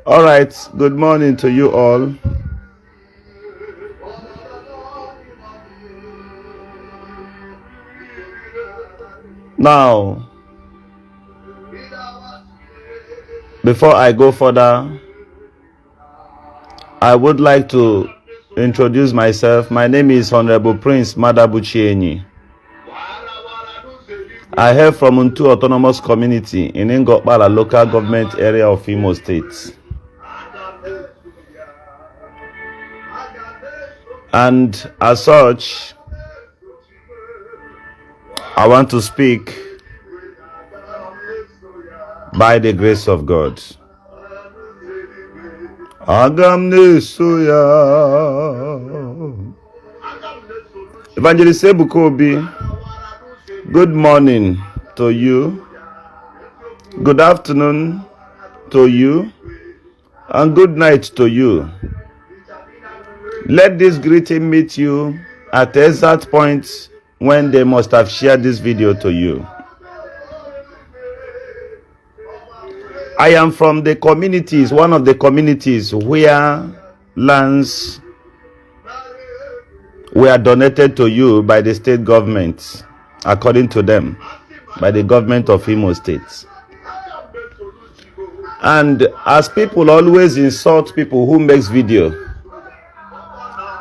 All right, good morning to you all. Now, before I go further, I would like to introduce myself. My name is Honorable Prince Madabuchienyi. I hail from Untold Autonomous Community in Ngokbala local government area of Imo State. And as such, I want to speak by the grace of God. Evangelist Ebuka Obi, good morning to you, good afternoon to you, and good night to you. Let this greeting meet you at the exact point when they must have shared this video to you. I am from the communities, one of the communities where lands were donated to you by the state government, according to them, by the government of Imo State. And as people always insult people who makes video,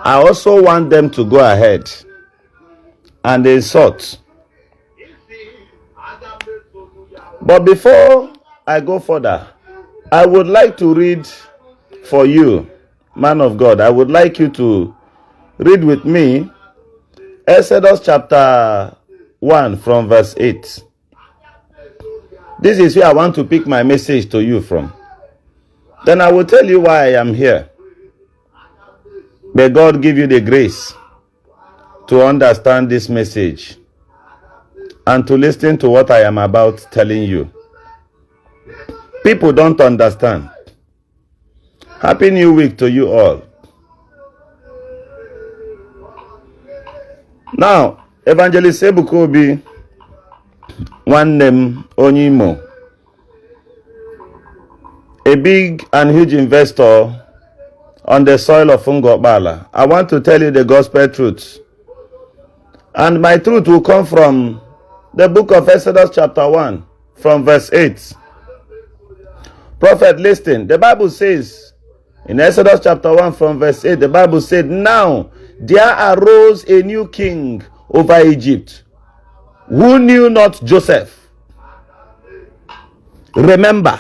I also want them to go ahead and insult. But before I go further, I would like to read for you, man of God. I would like you to read with me Exodus chapter 1 from verse 8. This is where I want to pick my message to you from. Then I will tell you why I am here. May God give you the grace to understand this message and to listen to what I am about telling you. People don't understand. Happy New Week to you all. Now, Evangelist Ebuka Obi, one name Onyimo, a big and huge investor on the soil of Ngokbala. I want to tell you the gospel truth. And my truth will come from the book of Exodus chapter 1 from verse 8. Prophet, listen. The Bible says in Exodus chapter 1 from verse 8, the Bible said, "Now there arose a new king over Egypt, who knew not Joseph." Remember,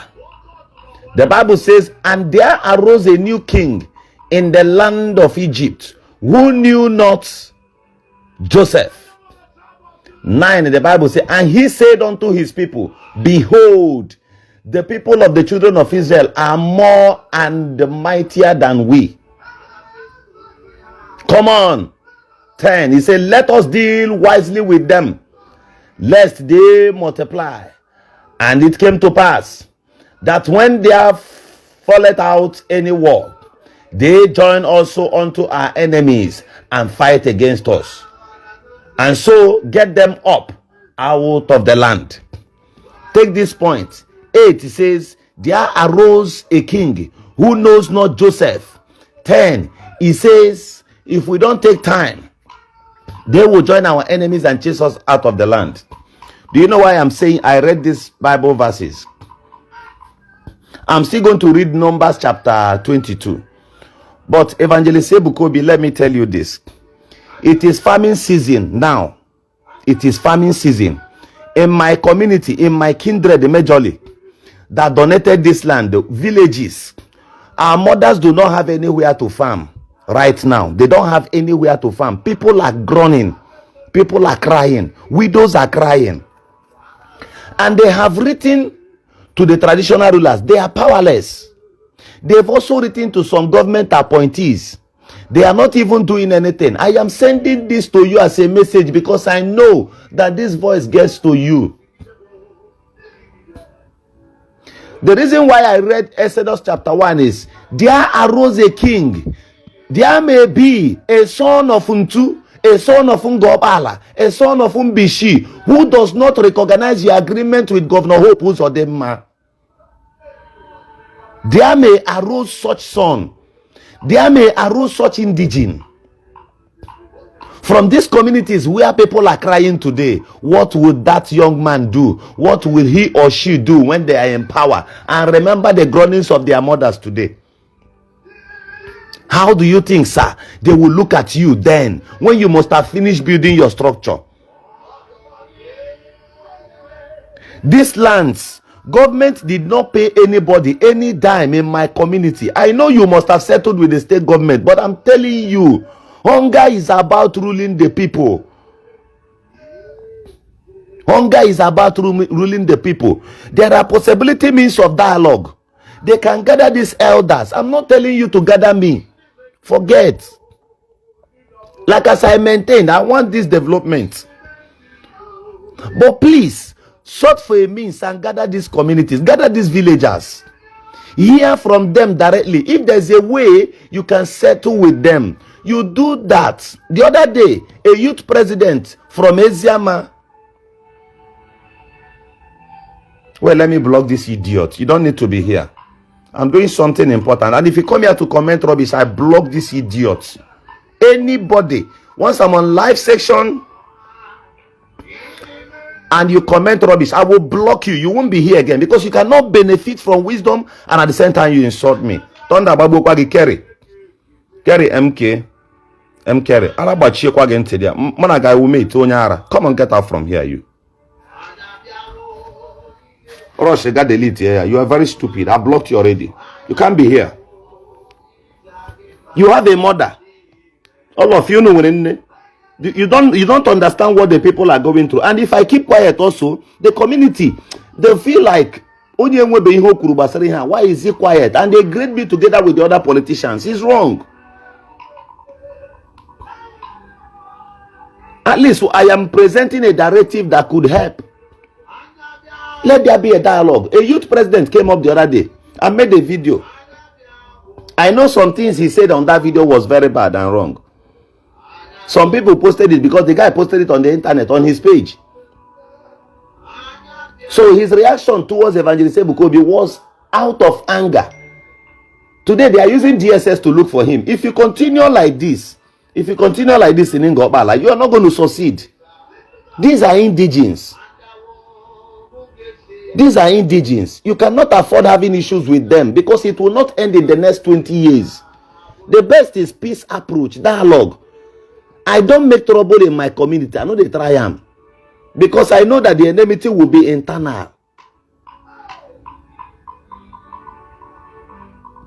the Bible says, "And there arose a new king in the land of Egypt, who knew not Joseph." 9, the Bible says, "And he said unto his people, Behold, the people of the children of Israel are more and mightier than we." Come on. 10, he said, "Let us deal wisely with them, lest they multiply. And it came to pass that when there falleth out any war, they join also unto our enemies and fight against us, and so get them up out of the land." Take this point. 8, it says, "There arose a king who knows not Joseph." 10, he says, if we don't take time, they will join our enemies and chase us out of the land. Do you know why I'm saying I read these Bible verses? I'm still going to read Numbers chapter 22. But Evangelist Ebuka Obi, let me tell you this. It is farming season now. It is farming season. In my community, in my kindred, majorly, that donated this land, the villages, our mothers do not have anywhere to farm right now. They don't have anywhere to farm. People are groaning. People are crying. Widows are crying. And they have written to the traditional rulers. They are powerless. They've also written to some government appointees. They are not even doing anything. I am sending this to you as a message because I know that this voice gets to you. The reason why I read Exodus chapter 1 is, there arose a king. There may be a son of Untu, a son of Ngokbala, a son of Mbishi, who does not recognize the agreement with Governor Hope Uzodimma. There may arise such son. There may arise such indigene from these communities where people are crying today. What would that young man do? What will he or she do when they are in power and remember the groanings of their mothers today? How do you think, sir, they will look at you then when you must have finished building your structure? These lands, government did not pay anybody any dime in my community. I know you must have settled with the state government, but I'm telling you, hunger is about ruling the people. Hunger is about ruling the people. There are possibility means of dialogue. They can gather these elders. I'm not telling you to gather me. Forget. Like as I maintained, I want this development. But please, sort for a means and gather these communities, gather these villagers. Hear from them directly. If there's a way you can settle with them, you do that. The other day, a youth president from Eziama. Well, let me block this idiot. You don't need to be here. I'm doing something important. And if you come here to comment rubbish, I block this idiot. Anybody, once I'm on live section and you comment rubbish, I will block you. You won't be here again because you cannot benefit from wisdom and at the same time you insult me. Thunder Babu Kwagi Kerry MK Kerry. Arabachi Kwagi Ntedia. Managa will meet Tonyara. Come on, get out from here, you. Rosh, got delete here. You are very stupid. I blocked you already. You can't be here. You have a mother. All of you know when you don't understand what the people are going through. And if I keep quiet also, the community, they feel like why is he quiet? And they grade me together with the other politicians. It's wrong. At least I am presenting a directive that could help. Let there be a dialogue. A youth president came up the other day and made a video. I know some things he said on that video was very bad and wrong. Some people posted it because the guy posted it on the internet, on his page. So his reaction towards Evangelist Ebuka Obi was out of anger. Today they are using DSS to look for him. If you continue like this in Ngobala, you are not going to succeed. These are indigenes. These are indigenes. You cannot afford having issues with them because it will not end in the next 20 years. The best is peace approach, dialogue. I don't make trouble in my community. I know they try am. Because I know that the enmity will be internal.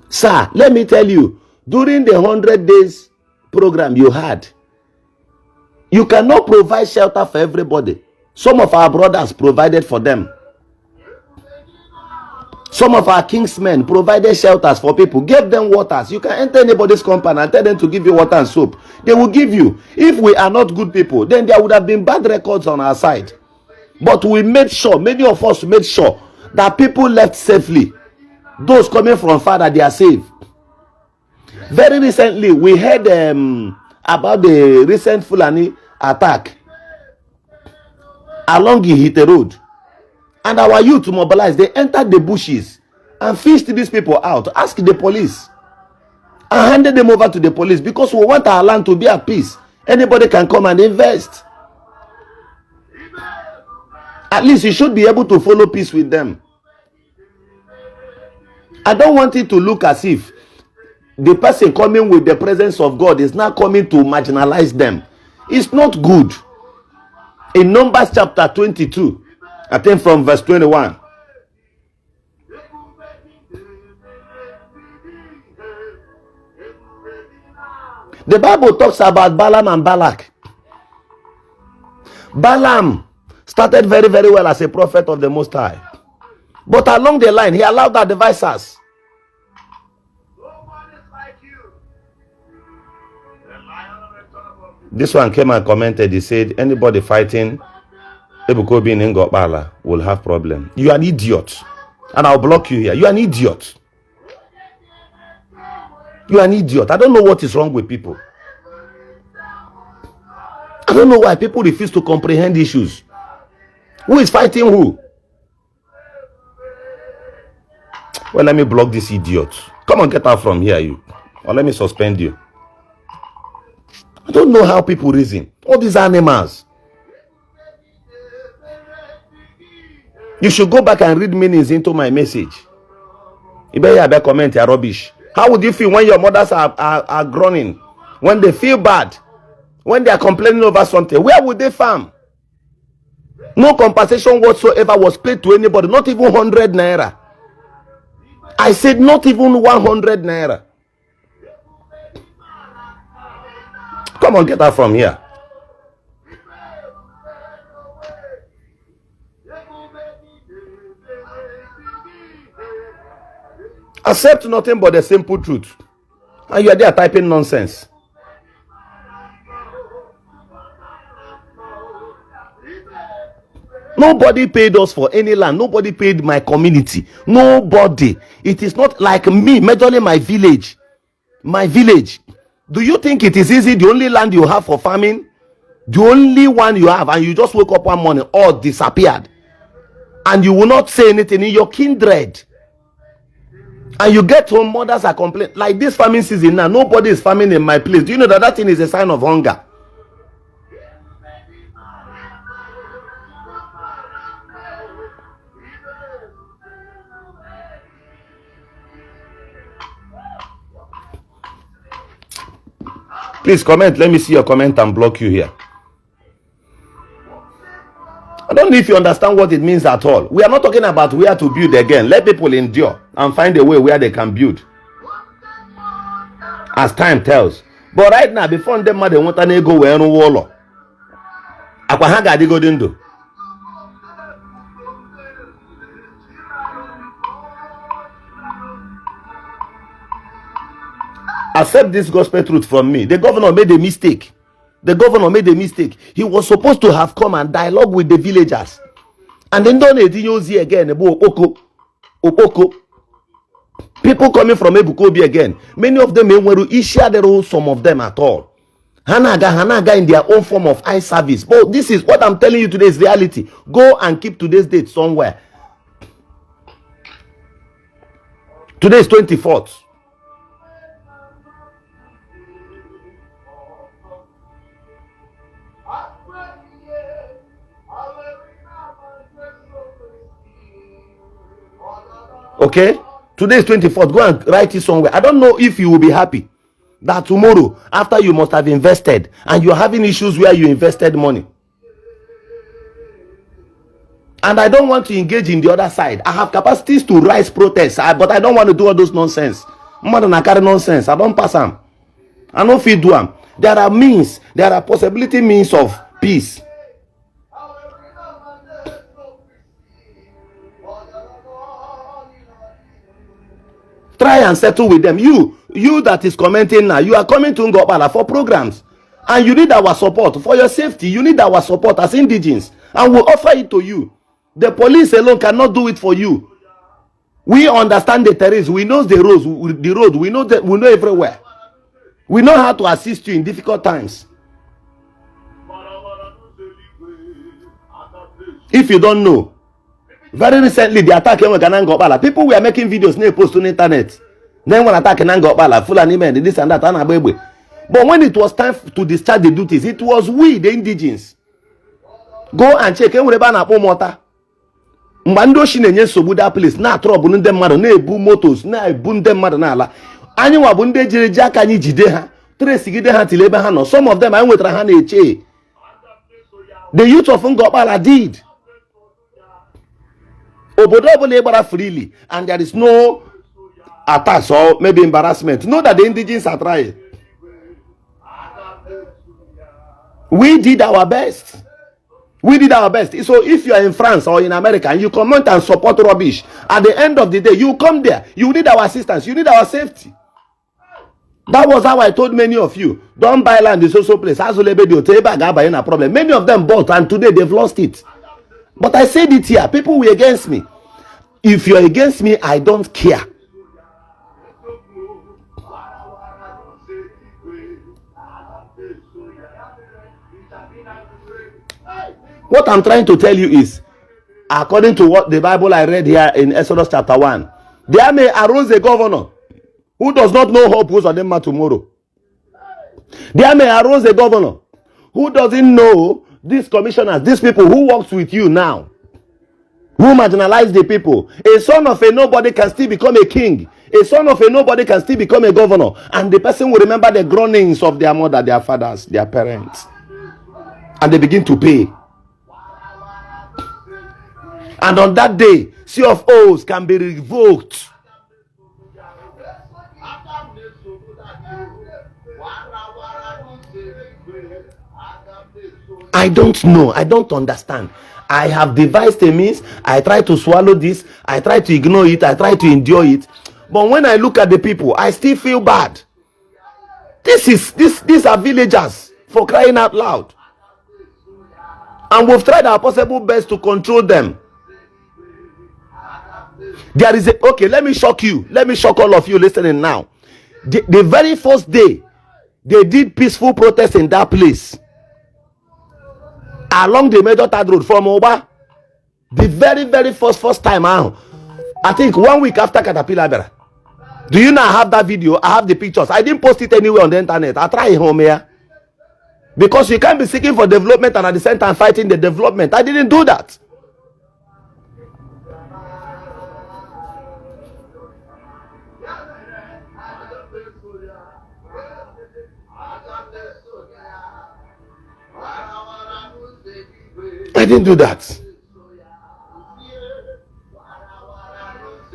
Sir, let me tell you, during the 100 days program you had, you cannot provide shelter for everybody. Some of our brothers provided for them. Some of our kingsmen provided shelters for people, gave them waters. You can enter anybody's compound and tell them to give you water and soap. They will give you. If we are not good people, then there would have been bad records on our side. But we made sure, many of us made sure that people left safely. Those coming from far, that they are safe. Very recently, we heard about the recent Fulani attack along Ihite Road. And our youth mobilized. They entered the bushes and fished these people out. Ask the police. And handed them over to the police because we want our land to be at peace. Anybody can come and invest. At least you should be able to follow peace with them. I don't want it to look as if the person coming with the presence of God is now coming to marginalize them. It's not good. In Numbers chapter 22, I think from verse 21. The Bible talks about Balaam and Balak. Balaam started very, very well as a prophet of the Most High. But along the line, he allowed our devices. This one came and commented. He said, anybody fighting Ebuka Obi in Ngobala will have problem. You are an idiot. And I'll block you here. You are an idiot. You are an idiot. I don't know what is wrong with people. I don't know why people refuse to comprehend issues. Who is fighting who? Well, let me block this idiot. Come on, get out from here, you. Or let me suspend you. I don't know how people reason. All these animals. You should go back and read meanings into my message. You better comment your rubbish. How would you feel when your mothers are groaning? When they feel bad? When they are complaining over something? Where would they farm? No compensation whatsoever was paid to anybody. Not even 100 naira. I said not even 100 naira. Come on, get out from here. Accept nothing but the simple truth. And you are there typing nonsense. Nobody paid us for any land. Nobody paid my community. Nobody. It is not like me, majorly my village. My village. Do you think it is easy? The only land you have for farming, the only one you have, and you just wake up one morning, all disappeared. And you will not say anything in your kindred. And you get home, mothers are complaining. Like this farming season now, nobody is farming in my place. Do you know that that thing is a sign of hunger? Please comment. Let me see your comment and block you here. I don't know if you understand what it means at all. We are not talking about where to build again. Let people endure and find a way where they can build, as time tells. But right now, before them they want to go where no wall. Akwahaga di godindo. Accept this gospel truth from me. The governor made a mistake. The governor made a mistake. He was supposed to have come and dialogue with the villagers. And then don't use again. Opoko. People coming from Ebuka Obi again. Many of them may share the role, some of them at all. Hanaga in their own form of eye service. But this is what I'm telling you today is reality. Go and keep today's date somewhere. Today is 24th. Okay, today is 24th. Go and write it somewhere. I don't know if you will be happy that tomorrow, after you must have invested and you're having issues where you invested money. And I don't want to engage in the other side. I have capacities to rise protests, but I don't want to do all those nonsense. More than I carry nonsense. I don't pass them. I don't feed them. There are means, there are possibility means of peace. Try and settle with them. You that is commenting now, you are coming to Ngopala for programs. And you need our support. For your safety, you need our support as indigenes. And we'll offer it to you. The police alone cannot do it for you. We understand the terrain. We know the roads. We know that. We know everywhere. We know how to assist you in difficult times. If you don't know, very recently the attack in Ngopala, people were making videos and post on the internet. Then when attack in Ngopala, Fulani men, this and that, but when it was time to discharge the duties, it was we, the indigenes. Go and check. Mbando shinenye sobu that place na trouble ndem mmadụ na ebu motos na ebu ndem mmadụ na ala anyị nwa bụ ndị jere ji aka anyị jide ha trace gide ha tile ebe ha no. Some of them anyị nwetara ha na-eche. The youth of Ngopala did. Obodo ọbụla ịgbara freely and there is no attacks or maybe embarrassment. Know that the indigenes are trying. We did our best. We did our best. So if you are in France or in America and you comment and support rubbish, at the end of the day, you come there. You need our assistance. You need our safety. That was how I told many of you. Don't buy land in social place. Problem. Many of them bought and today they've lost it. But I said it here. People were against me. If you're against me, I don't care. What I'm trying to tell you is, according to what the Bible I read here in Exodus chapter 1, There may arise a governor who does not know hope goes on them tomorrow. There may arise a governor who doesn't know these commissioners, these people who works with you now, who marginalize the people. A son of a nobody can still become a king. A son of a nobody can still become a governor. And the person will remember the groanings of their mother, their fathers, their parents. And they begin to pay. And on that day, C of O's can be revoked. I don't know. I don't understand. I have devised a means. I try to swallow this. I try to ignore it. I try to endure it. But when I look at the people, I still feel bad. These are villagers, for crying out loud. And we've tried our possible best to control them. There is a, okay, let me shock you. Let me shock all of you listening now. The very first day, they did peaceful protest in that place. Along the major third road from Oba. The very first time out. I think 1 week after Caterpillar. Do you now have that video? I have the pictures. I didn't post it anywhere on the internet. I'll try it home here. Because you can't be seeking for development and at the same time fighting the development. I didn't do that. I didn't do that.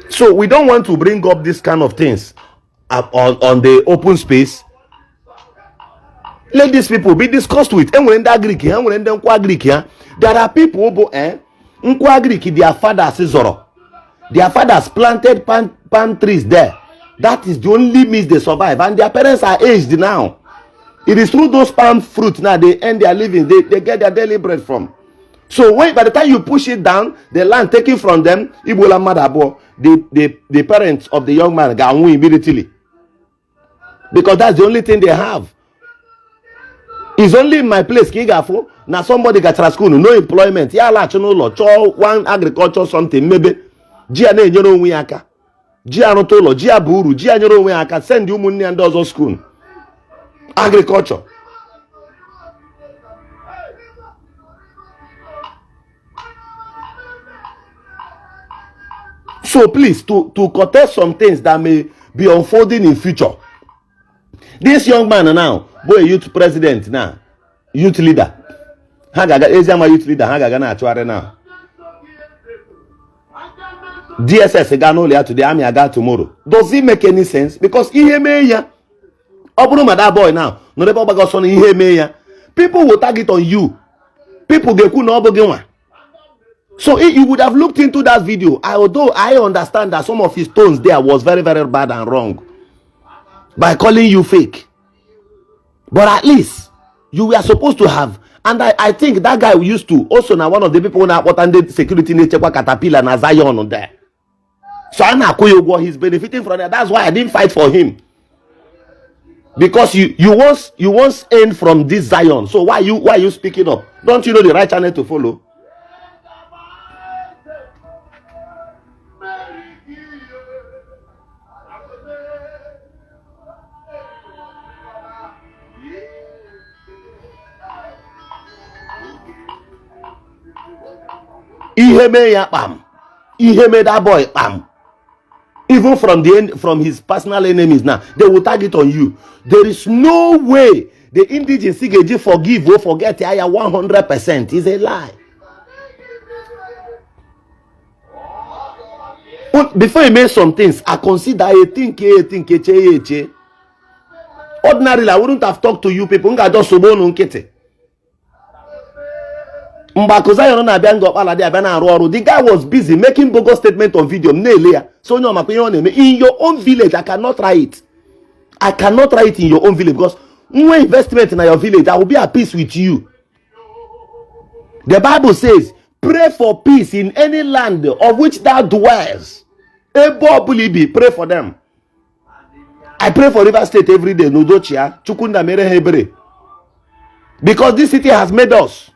So we don't want to bring up this kind of things on the open space. Let these people be discussed with. There are people who their fathers is Zoro. Their fathers planted palm trees there. That is the only means they survive. And their parents are aged now. It is through those palm fruits now they earn their living. They get their daily bread from. So by the time you push it down, the land taken from them, Ibola Madabo, the parents of the young man got immediately. Because that's the only thing they have. It's only in my place, Kigafo. Now somebody got school, no employment. Yeah, no one agriculture something, maybe. Gia ne nyoro onwe aka. Gia rotolo, Gia buru, Gia nyoro onwe aka. Send you money and does school. Agriculture. So please, to contest some things that may be unfolding in future. This young man now, boy, youth president now, youth leader. Hagaga, Eziama youth leader, Hagaga na Achware now. DSS again only today, Army again tomorrow. Does it make any sense? Because ihe meya, Obruma that boy now, no reba baga son ihe meya. People will target on you. People get ku no obogenwa. So you would have looked into that video. Although I understand that some of his tones there was very bad and wrong by calling you fake, but at least you were supposed to have. And I think that guy used to also now one of the people now what under security nature Caterpillar na Zion on there. So I know he's benefiting from that. That's why I didn't fight for him. Because you once earned from this Zion. So why you speaking up? Don't you know the right channel to follow? Ihe me ya pam. Ihe me that boy pam. Even from his personal enemies now, they will target on you. There is no way the indigenous Sigeji forgive or forget 100%. It's a lie. Before he made some things, I consider a think. Ordinarily, I wouldn't have talked to you people. The guy was busy making bogus statement on video. So in your own village, I cannot try it. I cannot try it in your own village because when investment in your village, I will be at peace with you. The Bible says, pray for peace in any land of which thou dwells. Pray for them. I pray for River State every day. Because this city has made us.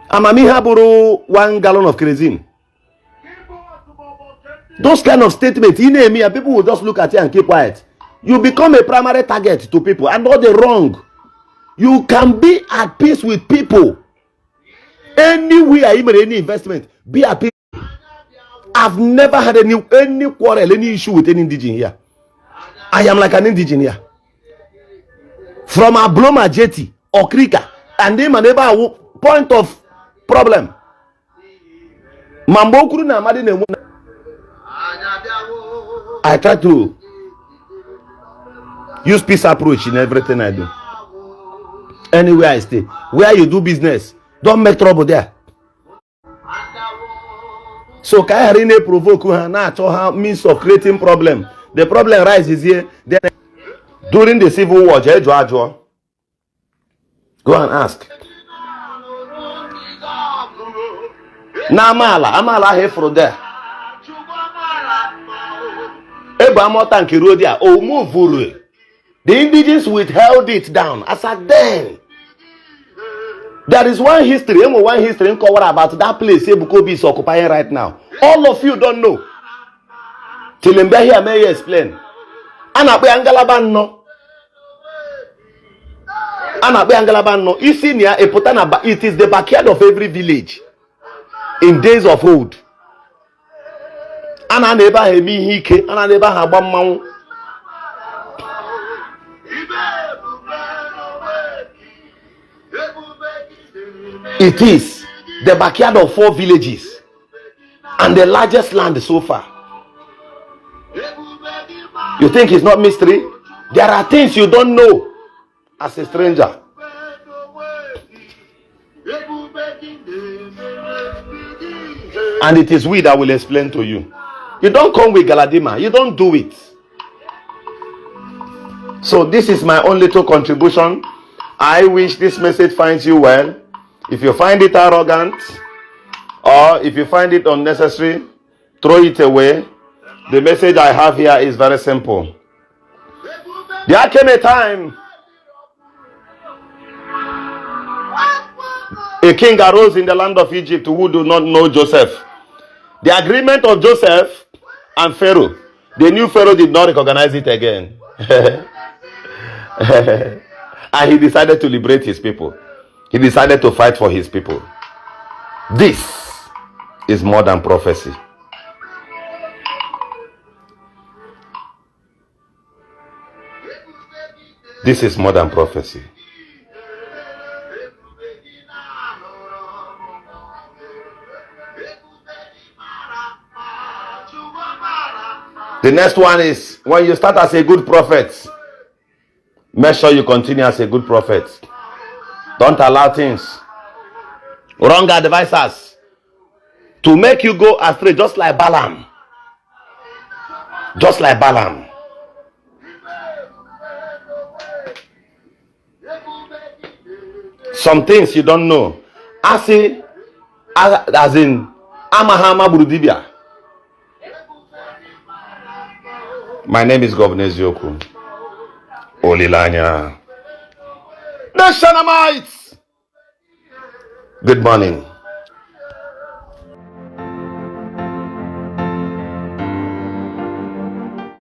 Amamiha buru 1 gallon of kerosene. Those kind of statements, people will just look at you and keep quiet. You become a primary target to people, and all the wrong. You can be at peace with people. Anywhere, even any investment, be at peace. I've never had any quarrel, any issue with any indigene here. I am like an indigene here. From Abloma Jetty or Krika, and then my neighbor point of problem. I try to use peace approach in everything I do. Anywhere I stay, where you do business, don't make trouble there. So Kairine provoke her means of creating problem. The problem rises here. Then during the civil war, go and ask. Amala here from there. The indigenous withheld it down. As at then, there is one history about that place Ebuka Obi is occupying right now. All of you don't know. Till here may explain. It is the backyard of every village in days of old. It is the backyard of 4 villages and the largest land so far. You think it's not mystery? There are things you don't know as a stranger. And it is we that will explain to you. You don't come with Galadima. You don't do it. So this is my own little contribution. I wish this message finds you well. If you find it arrogant or if you find it unnecessary, throw it away. The message I have here is very simple. There came a time a king arose in the land of Egypt who do not know Joseph. The agreement of Joseph and Pharaoh, the new Pharaoh did not recognize it again. And he decided to liberate his people. He decided to fight for his people. This is more than prophecy. This is more than prophecy. The next one is when you start as a good prophet, make sure you continue as a good prophet. Don't allow things, wrong advisors, to make you go astray, just like Balaam. Just like Balaam. Some things you don't know. As in Amahama Burudibia. My name is Governor Eziokwu. Olilanya. The Shanamites. Good morning.